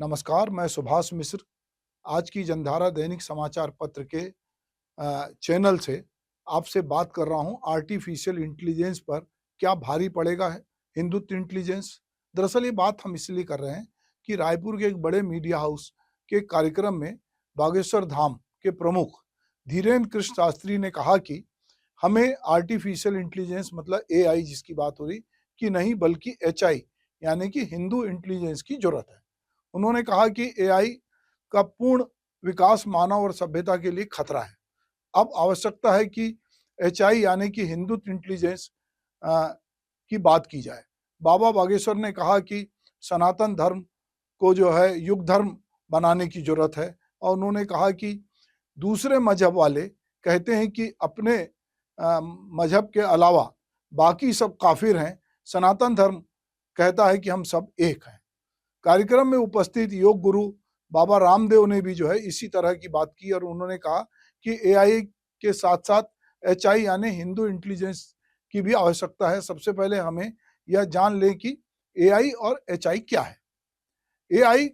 नमस्कार, मैं सुभाष मिश्र। आज की जनधारा दैनिक समाचार पत्र के चैनल से आपसे बात कर रहा हूं आर्टिफिशियल इंटेलिजेंस पर क्या भारी पड़ेगा है हिंदुत्व इंटेलिजेंस। दरअसल ये बात हम इसलिए कर रहे हैं कि रायपुर के एक बड़े मीडिया हाउस के कार्यक्रम में बागेश्वर धाम के प्रमुख धीरेन्द्र कृष्ण शास्त्री ने कहा कि हमें आर्टिफिशियल इंटेलिजेंस मतलब एआई जिसकी बात हो रही कि नहीं बल्कि एचआई यानी कि हिंदू इंटेलिजेंस की जरूरत है। उन्होंने कहा कि एआई का पूर्ण विकास मानव और सभ्यता के लिए खतरा है। अब आवश्यकता है कि एचआई यानी कि हिंदुत्व इंटेलिजेंस की बात की जाए। बाबा बागेश्वर ने कहा कि सनातन धर्म को जो है युग धर्म बनाने की जरूरत है और उन्होंने कहा कि दूसरे मजहब वाले कहते हैं कि अपने मजहब के अलावा बाकी सब काफिर हैं, सनातन धर्म कहता है कि हम सब एक हैं। कार्यक्रम में उपस्थित योग गुरु बाबा रामदेव ने भी जो है इसी तरह की बात की और उन्होंने कहा कि एआई के साथ साथ एचआई यानी हिंदू इंटेलिजेंस की भी आवश्यकता है। सबसे पहले हमें यह जान लें कि एआई और एचआई क्या है। एआई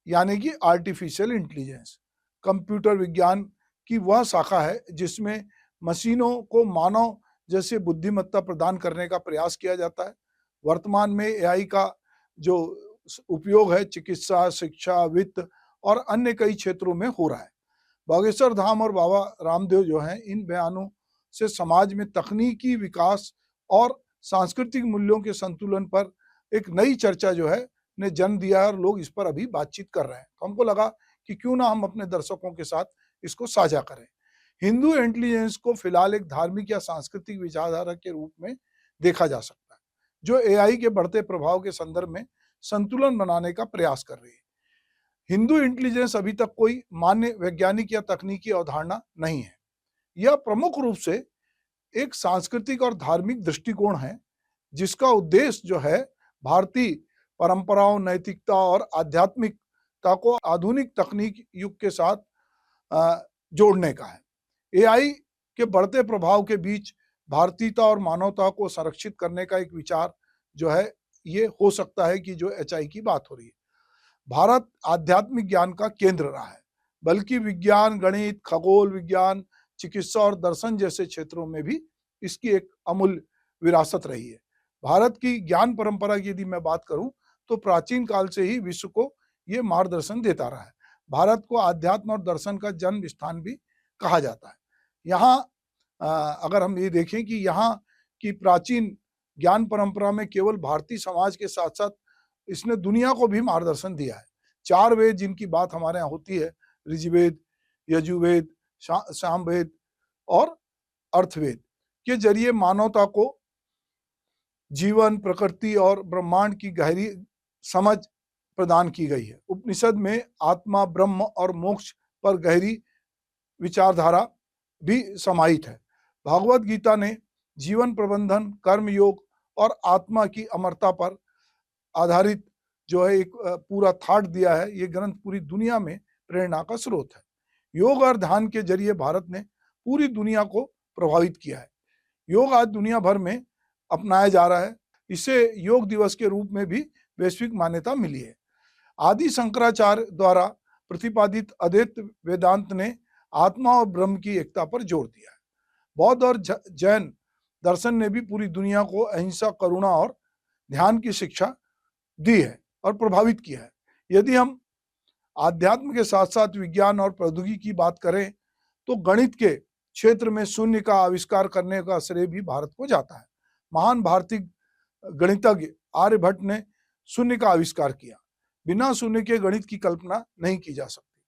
यानी कि आर्टिफिशियल इंटेलिजेंस कंप्यूटर विज्ञान की वह शाखा है जिसमें मशीनों को मानव जैसे बुद्धिमत्ता प्रदान करने का प्रयास किया जाता है। वर्तमान में एआई का जो उपयोग है चिकित्सा, शिक्षा, वित्त और अन्य कई क्षेत्रों में हो रहा है। बागेश्वर धाम और बाबा रामदेव जो हैं इन बयानों से समाज में तकनीकी विकास और सांस्कृतिक मूल्यों के संतुलन पर एक नई चर्चा जो है ने जन्म दिया है और लोग इस पर अभी बातचीत कर रहे हैं। तो हमको लगा कि क्यों ना हम अपने दर्शकों के साथ इसको साझा करें। हिंदू इंटेलिजेंस को फिलहाल एक धार्मिक या सांस्कृतिक विचारधारा के रूप में देखा जा सकता है जो एआई के बढ़ते प्रभाव के संदर्भ में संतुलन बनाने का प्रयास कर रही है। हिंदू इंटेलिजेंस अभी तक कोई मान्य वैज्ञानिक या तकनीकी अवधारणा नहीं है। यह प्रमुख रूप से एक सांस्कृतिक और धार्मिक दृष्टिकोण है जिसका उद्देश्य जो है भारतीय परंपराओं, नैतिकता और आध्यात्मिकता को आधुनिक तकनीक युग के साथ जोड़ने का है। एआई के बढ़ते प्रभाव के बीच भारतीयता और मानवता को संरक्षित करने का एक विचार जो है ये हो सकता है कि जो एचआई की बात हो रही है। भारत आध्यात्मिक ज्ञान का केंद्र रहा है, बल्कि विज्ञान, गणित, खगोल विज्ञान, चिकित्सा और दर्शन जैसे क्षेत्रों में भी इसकी एक अमूल्य विरासत रही है। भारत की ज्ञान परंपरा की यदि मैं बात करूं तो प्राचीन काल से ही विश्व को ये मार्गदर्शन देता रहा है। भारत को आध्यात्म और दर्शन का जन्म स्थान भी कहा जाता है। यहाँ अगर हम ये देखें कि यहाँ की प्राचीन ज्ञान परंपरा में केवल भारतीय समाज के साथ साथ इसने दुनिया को भी मार्गदर्शन दिया है। 4 वेद जिनकी बात हमारे यहाँ होती है, ऋग्वेद, यजुर्वेद, सामवेद और अर्थवेद के जरिए मानवता को जीवन, प्रकृति और ब्रह्मांड की गहरी समझ प्रदान की गई है। उपनिषद में आत्मा, ब्रह्म और मोक्ष पर गहरी विचारधारा भी समाहित है। भगवत गीता ने जीवन प्रबंधन, कर्म योग और आत्मा की अमरता पर आधारित जो है एक पूरा थाट दिया है। ये ग्रंथ पूरी दुनिया में प्रेरणा का स्रोत है। योग और ध्यान के जरिए भारत ने पूरी दुनिया को प्रभावित किया है। योग आज दुनिया भर में अपनाया जा रहा है। इसे योग दिवस के रूप में भी वैश्विक मान्यता मिली है। आदि शंकराचार्य द्वारा प्रतिपादित अद्वैत वेदांत ने आत्मा और ब्रह्म की एकता पर जोर दिया है। बौद्ध और जैन दर्शन ने भी पूरी दुनिया को अहिंसा, करुणा और ध्यान की शिक्षा दी है और प्रभावित किया है। यदि हम आध्यात्म के साथ साथ विज्ञान और प्रौद्योगिकी की बात करें तो गणित के क्षेत्र में शून्य का आविष्कार करने का श्रेय भी भारत को जाता है। महान भारतीय गणितज्ञ आर्यभट्ट ने शून्य का आविष्कार किया। बिना शून्य के गणित की कल्पना नहीं की जा सकती।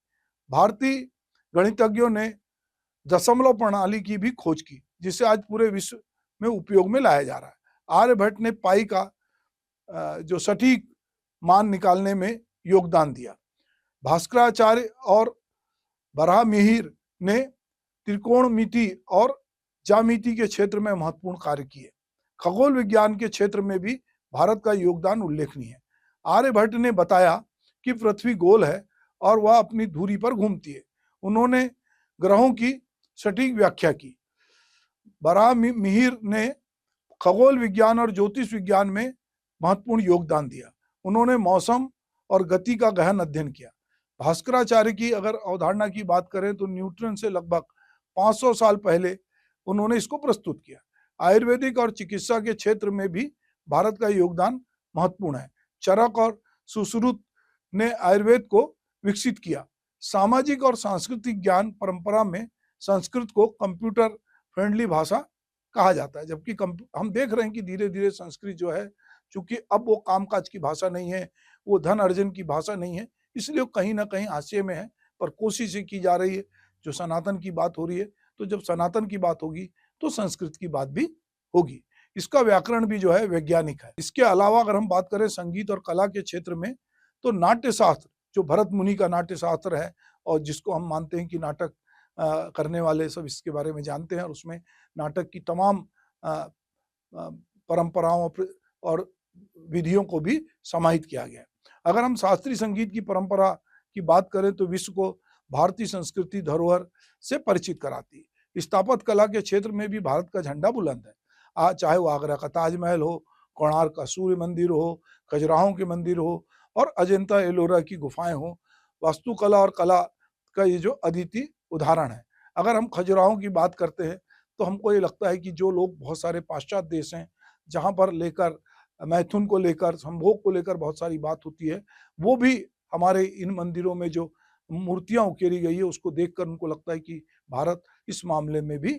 भारतीय गणितज्ञों ने दशमलव प्रणाली की भी खोज की जिसे आज पूरे विश्व में उपयोग में लाया जा रहा है। आर्यभट्ट ने पाई का जो सटीक मान निकालने में योगदान दिया। भास्कराचार्य और बराहमिहिर ने त्रिकोणमिति और ज्यामिति के क्षेत्र में महत्वपूर्ण कार्य किए। खगोल विज्ञान के क्षेत्र में भी भारत का योगदान उल्लेखनीय है। आर्यभट्ट ने बताया कि पृथ्वी गोल है और वह अपनी धुरी पर घूमती है। उन्होंने ग्रहों की सटीक व्याख्या की। बराहमिहिर ने खगोल विज्ञान और ज्योतिष विज्ञान में महत्वपूर्ण योगदान दिया। उन्होंने मौसम और गति का गहन अध्ययन किया। भास्कराचार्य की अगर अवधारणा की बात करें तो न्यूटन से लगभग 500 साल पहले उन्होंने इसको प्रस्तुत किया। आयुर्वेदिक और चिकित्सा के क्षेत्र में भी भारत का योगदान महत्वपूर्ण है। चरक और सुश्रुत ने आयुर्वेद को विकसित किया। सामाजिक और सांस्कृतिक ज्ञान परंपरा में संस्कृत को कंप्यूटर फ्रेंडली भाषा कहा जाता है, जबकि हम देख रहे हैं कि धीरे धीरे संस्कृत जो है, चूंकि अब वो कामकाज की भाषा नहीं है, वो धन अर्जन की भाषा नहीं है, इसलिए कहीं ना कहीं हाशिए में है, पर कोशिश की जा रही है। जो सनातन की बात हो रही है, तो जब सनातन की बात होगी तो संस्कृत की बात भी होगी। इसका व्याकरण भी जो है वैज्ञानिक है। इसके अलावा अगर हम बात करें संगीत और कला के क्षेत्र में, तो नाट्य शास्त्र जो भरत मुनि का नाट्य शास्त्र है और जिसको हम मानते हैं कि नाटक करने वाले सब इसके बारे में जानते हैं, और उसमें नाटक की तमाम परंपराओं और विधियों को भी समाहित किया गया है। अगर हम शास्त्रीय संगीत की परंपरा की बात करें तो विश्व को भारतीय संस्कृति धरोहर से परिचित कराती है। स्थापत्य कला के क्षेत्र में भी भारत का झंडा बुलंद है। चाहे वो आगरा का ताजमहल हो, कोणार्क का सूर्य मंदिर हो, खजुराहो के मंदिर हो और अजंता एलोरा की गुफाएं हो, वास्तुकला और कला का ये जो अद्वितीय उदाहरण है। अगर हम खजुराहो की बात करते हैं तो हमको ये लगता है कि जो लोग बहुत सारे पाश्चात्य देश हैं जहाँ पर लेकर मैथुन को लेकर, संभोग को लेकर बहुत सारी बात होती है, वो भी हमारे इन मंदिरों में जो मूर्तियां उकेरी गई है उसको देखकर उनको लगता है कि भारत इस मामले में भी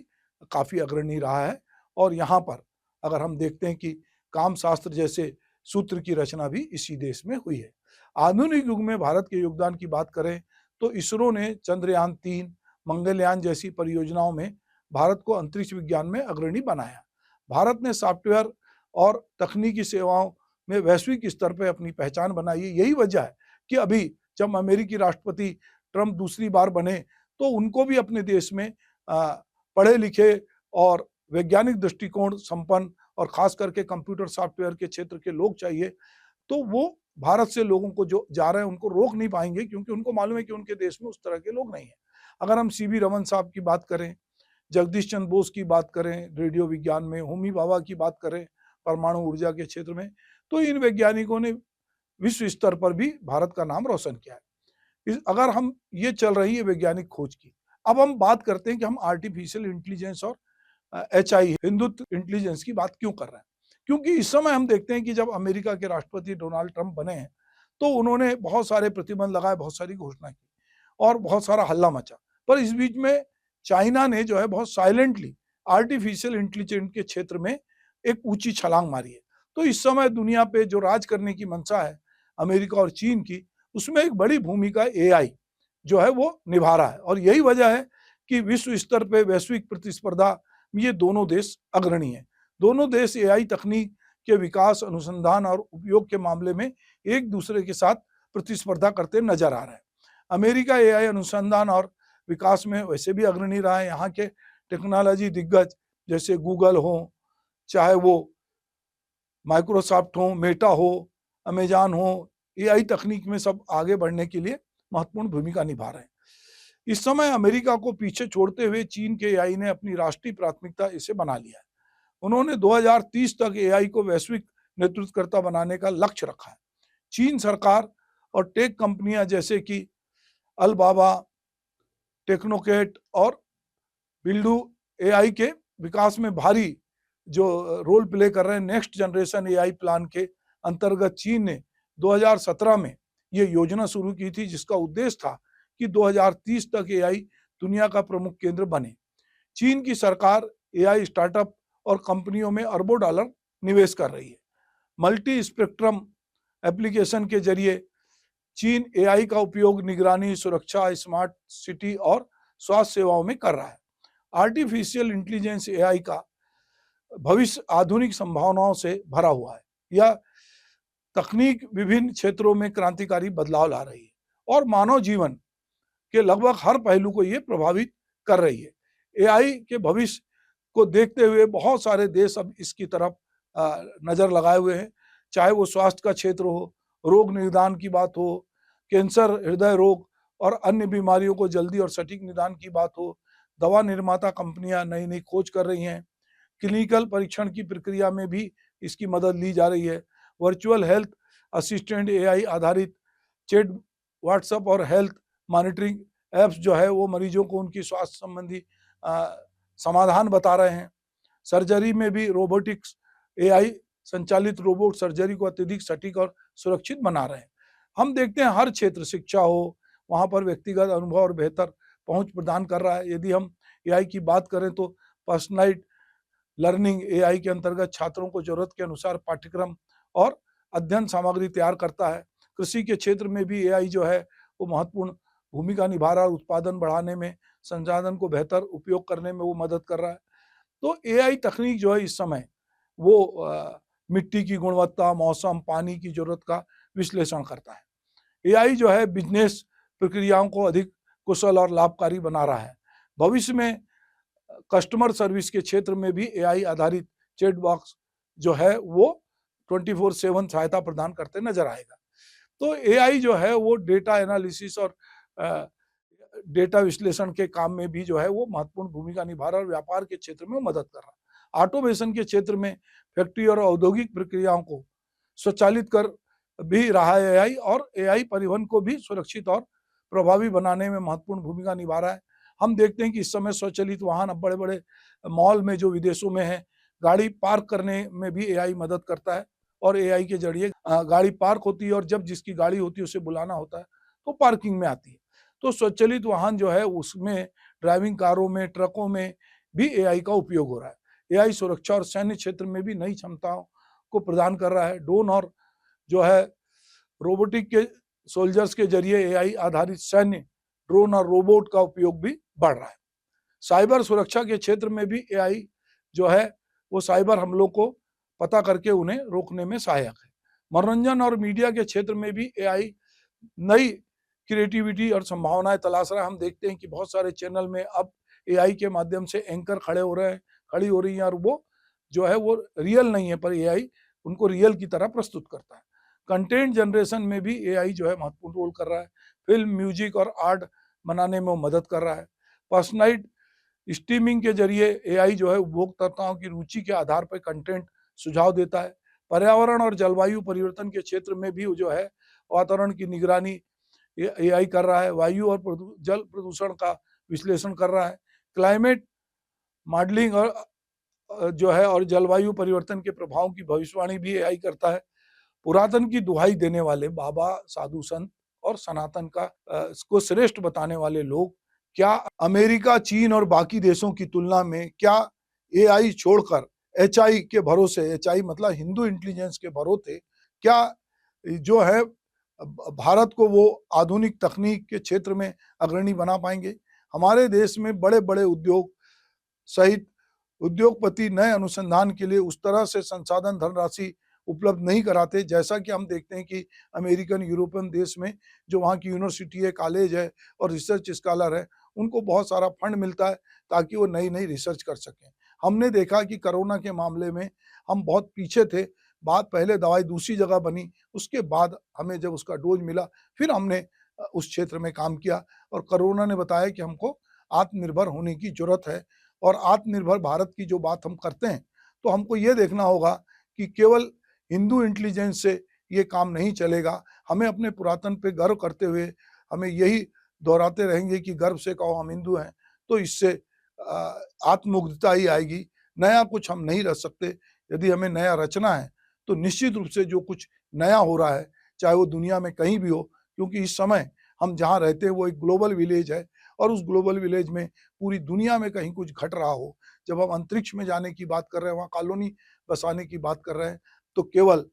काफी अग्रणी रहा है। और यहाँ पर अगर हम देखते हैं कि काम शास्त्र जैसे सूत्र की रचना भी इसी देश में हुई है। आधुनिक युग में भारत के योगदान की बात करें तो इसरो ने चंद्रयान 3, मंगलयान जैसी परियोजनाओं में भारत को अंतरिक्ष विज्ञान में अग्रणी बनाया। भारत ने सॉफ्टवेयर और तकनीकी सेवाओं में वैश्विक स्तर पर अपनी पहचान बनाई है। यही वजह है कि अभी जब अमेरिकी राष्ट्रपति ट्रंप दूसरी बार बने तो उनको भी अपने देश में पढ़े लिखे और वैज्ञानिक दृष्टिकोण संपन्न और खास करके कंप्यूटर सॉफ्टवेयर के क्षेत्र के लोग चाहिए। तो वो भारत से लोगों को जो जा रहे हैं उनको रोक नहीं पाएंगे, क्योंकि उनको मालूम है कि उनके देश में उस तरह के लोग नहीं है। अगर हम सीवी रमन साहब की बात करें, जगदीश चंद्र बोस की बात करें रेडियो विज्ञान में, होमी भाभा की बात करें परमाणु ऊर्जा के क्षेत्र में, तो इन वैज्ञानिकों ने विश्व स्तर पर भी भारत का नाम रोशन किया है। अगर हम ये चल रही है वैज्ञानिक खोज की, अब हम बात करते हैं कि हम आर्टिफिशियल इंटेलिजेंस और HI हिंदुत्व इंटेलिजेंस की बात क्यों कर रहे हैं। क्योंकि इस समय हम देखते हैं कि जब अमेरिका के राष्ट्रपति डोनाल्ड ट्रंप बने हैं तो उन्होंने बहुत सारे प्रतिबंध लगाए, बहुत सारी घोषणा की और बहुत सारा हल्ला मचा, पर इस बीच में चाइना ने जो है बहुत साइलेंटली आर्टिफिशियल इंटेलिजेंस के क्षेत्र में एक ऊंची छलांग मारी है। तो इस समय दुनिया पे जो राज करने की मंशा है अमेरिका और चीन की, उसमें एक बड़ी भूमिका AI जो है वो निभा रहा है। और यही वजह है कि विश्व स्तर पे वैश्विक प्रतिस्पर्धा में ये दोनों देश अग्रणी है। दोनों देश AI तकनीक के विकास, अनुसंधान और उपयोग के मामले में एक दूसरे के साथ प्रतिस्पर्धा करते नजर आ रहे हैं। अमेरिका AI अनुसंधान और विकास में वैसे भी अग्रणी रहा है। यहाँ के टेक्नोलॉजी दिग्गज जैसे गूगल हो, चाहे वो माइक्रोसॉफ्ट हो, मेटा हो, अमेजॉन हो, AI तकनीक में सब आगे बढ़ने के लिए महत्वपूर्ण भूमिका निभा रहे हैं। इस समय अमेरिका को पीछे छोड़ते हुए चीन के AI ने अपनी राष्ट्रीय प्राथमिकता इसे बना लिया है। उन्होंने 2030 तक AI को वैश्विक नेतृत्वकर्ता बनाने का लक्ष्य रखा है। चीन सरकार और टेक कंपनियां जैसे कि अलबाबा, टेक्नोकेट और बिल्डू AI के विकास में भारी जो रोल प्ले कर रहे हैं। नेक्स्ट जनरेशन AI प्लान के अंतर्गत चीन ने 2017 में ये योजना शुरू की थी, जिसका उद्देश्य था कि 2030 तक AI दुनिया का प्रमुख केंद्र बने। चीन की सरकार AI स्टार्टअप और कंपनियों में अरबों डॉलर निवेश कर रही है। मल्टी स्पेक्ट्रम एप्लीकेशन के जरिए चीन AI का उपयोग निगरानी, सुरक्षा, स्मार्ट सिटी और स्वास्थ्य सेवाओं में कर रहा है। आर्टिफिशियल इंटेलिजेंस AI का भविष्य आधुनिक संभावनाओं से भरा हुआ है। यह तकनीक विभिन्न क्षेत्रों में क्रांतिकारी बदलाव ला रही है और मानव जीवन के लगभग हर पहलू को ये प्रभावित कर रही है। AI के भविष्य को देखते हुए बहुत सारे देश अब इसकी तरफ नजर लगाए हुए हैं, चाहे वो स्वास्थ्य का क्षेत्र हो, रोग निदान की बात हो, कैंसर, हृदय रोग और अन्य बीमारियों को जल्दी और सटीक निदान की बात हो। दवा निर्माता कंपनियां नई नई खोज कर रही हैं। क्लिनिकल परीक्षण की प्रक्रिया में भी इसकी मदद ली जा रही है। वर्चुअल हेल्थ असिस्टेंट AI आधारित चैट, व्हाट्सएप और हेल्थ मॉनिटरिंग ऐप्स जो है वो मरीजों को उनकी स्वास्थ्य संबंधी समाधान बता रहे हैं। सर्जरी में भी रोबोटिक्स, एआई संचालित रोबोट सर्जरी को अत्यधिक सटीक और सुरक्षित बना रहे हैं। हम देखते हैं हर क्षेत्र, शिक्षा हो, वहाँ पर व्यक्तिगत अनुभव और बेहतर पहुंच प्रदान कर रहा है। यदि हम एआई की बात करें तो पर्सनलाइज्ड लर्निंग एआई के अंतर्गत छात्रों को जरूरत के अनुसार पाठ्यक्रम और अध्ययन सामग्री तैयार करता है। कृषि के क्षेत्र में भी एआई जो है वो महत्वपूर्ण भूमिका निभा रहा है। उत्पादन बढ़ाने में, संसाधन को बेहतर उपयोग करने में वो मदद कर रहा है। तो एआई तकनीक जो है इस समय वो मिट्टी की गुणवत्ता, मौसम, पानी की जरूरत का विश्लेषण करता है। एआई जो है बिजनेस प्रक्रियाओं को अधिक कुशल और लाभकारी बना रहा है। भविष्य में कस्टमर सर्विस के क्षेत्र में भी एआई आधारित चैट बॉक्स जो है वो 24/7 सहायता प्रदान करते नजर आएगा। तो एआई जो है वो डेटा एनालिसिस और डेटा विश्लेषण के काम में भी जो है वो महत्वपूर्ण भूमिका निभा रहा है और व्यापार के क्षेत्र में मदद कर रहा है। ऑटोमेशन के क्षेत्र में फैक्ट्री और औद्योगिक प्रक्रियाओं को स्वचालित कर भी रहा है एआई, और एआई परिवहन को भी सुरक्षित और प्रभावी बनाने में महत्वपूर्ण भूमिका निभा रहा है। हम देखते हैं कि इस समय स्वचालित वाहन अब बड़े बड़े मॉल में जो विदेशों में है, गाड़ी पार्क करने में भी एआई मदद करता है और एआई के जरिए गाड़ी पार्क होती है और जब जिसकी गाड़ी होती है उसे बुलाना होता है तो पार्किंग में आती है। तो स्वचालित वाहन जो है उसमें ड्राइविंग कारों में, ट्रकों में भी एआई का उपयोग हो रहा है। एआई सुरक्षा और सैन्य क्षेत्र में भी नई क्षमताओं को प्रदान कर रहा है। ड्रोन और जो है रोबोटिक के सोल्जर्स के जरिए एआई आधारित सैन्य ड्रोन और रोबोट का उपयोग भी बढ़ रहा है। साइबर सुरक्षा के क्षेत्र में भी एआई जो है वो साइबर हमलों को पता करके उन्हें रोकने में सहायक है। मनोरंजन और मीडिया के क्षेत्र में भी एआई नई क्रिएटिविटी और संभावनाएं तलाश रहा है। हम देखते हैं कि बहुत सारे चैनल में अब एआई के माध्यम से एंकर खड़ी हो रही हैं और वो जो है वो रियल नहीं है पर एआई उनको रियल की तरह प्रस्तुत करता है। कंटेंट जनरेशन में भी एआई जो है महत्वपूर्ण रोल कर रहा है। फिल्म, म्यूजिक और आर्ट बनाने में वो मदद कर रहा है। पर्सनलाइज्ड स्ट्रीमिंग के जरिए एआई जो है उपभोक्ताओं की रुचि के आधार पर कंटेंट सुझाव देता है। पर्यावरण और जलवायु परिवर्तन के क्षेत्र में भी जो है वातावरण की निगरानी एआई कर रहा है। वायु और जल प्रदूषण का विश्लेषण कर रहा है। क्लाइमेट मॉडलिंग और जो है और जलवायु परिवर्तन के प्रभावों की भविष्यवाणी भी एआई करता है। पुरातन की दुहाई देने वाले बाबा, साधु संत और सनातन का को श्रेष्ठ बताने वाले लोग क्या अमेरिका, चीन और बाकी देशों की तुलना में क्या एआई छोड़कर एचआई के भरोसे, एचआई मतलब हिंदू इंटेलिजेंस के भरोसे क्या जो है भारत को वो आधुनिक तकनीक के क्षेत्र में अग्रणी बना पाएंगे? हमारे देश में बड़े बड़े उद्योग सहित उद्योगपति नए अनुसंधान के लिए उस तरह से संसाधन, धनराशि उपलब्ध नहीं कराते जैसा कि हम देखते हैं कि अमेरिकन, यूरोपियन देश में जो वहाँ की यूनिवर्सिटी है, कॉलेज है और रिसर्च स्कॉलर है, उनको बहुत सारा फंड मिलता है ताकि वो नई नई रिसर्च कर सकें। हमने देखा कि कोरोना के मामले में हम बहुत पीछे थे। बात पहले दवाई दूसरी जगह बनी, उसके बाद हमें जब उसका डोज मिला फिर हमने उस क्षेत्र में काम किया और कोरोना ने बताया कि हमको आत्मनिर्भर होने की जरूरत है। और आत्मनिर्भर भारत की जो बात हम करते हैं तो हमको ये देखना होगा कि केवल हिंदू इंटेलिजेंस से ये काम नहीं चलेगा। हमें अपने पुरातन पे गर्व करते हुए हमें यही दोहराते रहेंगे कि गर्व से कहो हम हिंदू हैं, तो इससे आत्ममुग्धता ही आएगी। नया कुछ हम नहीं रच सकते। यदि हमें नया रचना है तो निश्चित रूप से जो कुछ नया हो रहा है, चाहे वो दुनिया में कहीं भी हो, क्योंकि इस समय हम जहाँ रहते हैं वो एक ग्लोबल विलेज है और उस ग्लोबल विलेज में पूरी दुनिया में कहीं कुछ घट रहा हो, जब हम अंतरिक्ष में जाने की बात कर रहे हैं, वहाँ कॉलोनी बसाने की बात कर रहे हैं, तो केवल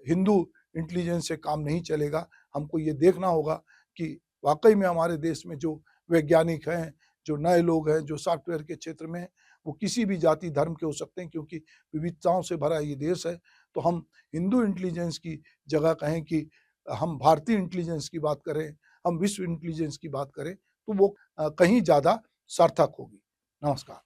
हिंदू इंटेलिजेंस से काम नहीं चलेगा। हमको ये देखना होगा कि वाकई में हमारे देश में जो वैज्ञानिक हैं, जो नए लोग हैं, जो सॉफ्टवेयर के क्षेत्र में हैं, वो किसी भी जाति धर्म के हो सकते हैं, क्योंकि विविधताओं से भरा ये देश है। तो हम हिंदू इंटेलिजेंस की जगह कहें कि हम भारतीय इंटेलिजेंस की बात करें, हम विश्व इंटेलिजेंस की बात करें, तो वो कहीं ज़्यादा सार्थक होगी। नमस्कार।